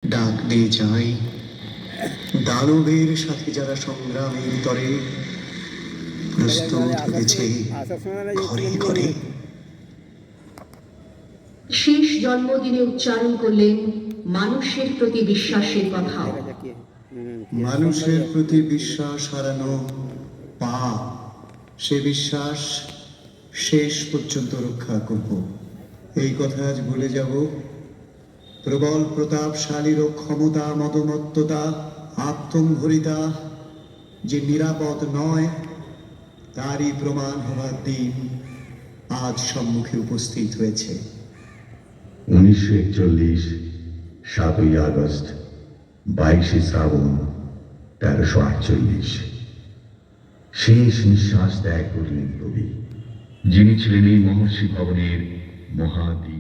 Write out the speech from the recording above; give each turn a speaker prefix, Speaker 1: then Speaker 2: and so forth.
Speaker 1: ডাক দিয়ে যাই দানবের সাথে যারা সংগ্রামের তরে প্রস্তুত হয়েছে ঘরে ঘরে।
Speaker 2: শেষ জন্মদিনে উচ্চারণ করলেন মানুষের প্রতি বিশ্বাসের কথা।
Speaker 1: মানুষের প্রতি বিশ্বাস হারানো পাপ, সে বিশ্বাস শেষ পর্যন্ত রক্ষা করব। এই কথা আজ ভুলে যাব। প্রবল প্রতাপশালীর ক্ষমতা, মদমত্ততা, আত্মম্ভরিতা যে নিরাপদ নয়, তারই প্রমাণ হবার দিন আজ সম্মুখে উপস্থিত হয়েছে।
Speaker 3: 1941 7ই আগস্ট 22শে শ্রাবণ 1348। শেষ নিঃশ্বাস ত্যাগ করলেন কবি, যিনি ছিলেন এই মহর্ষি ভবনের মহাদ্বীপ।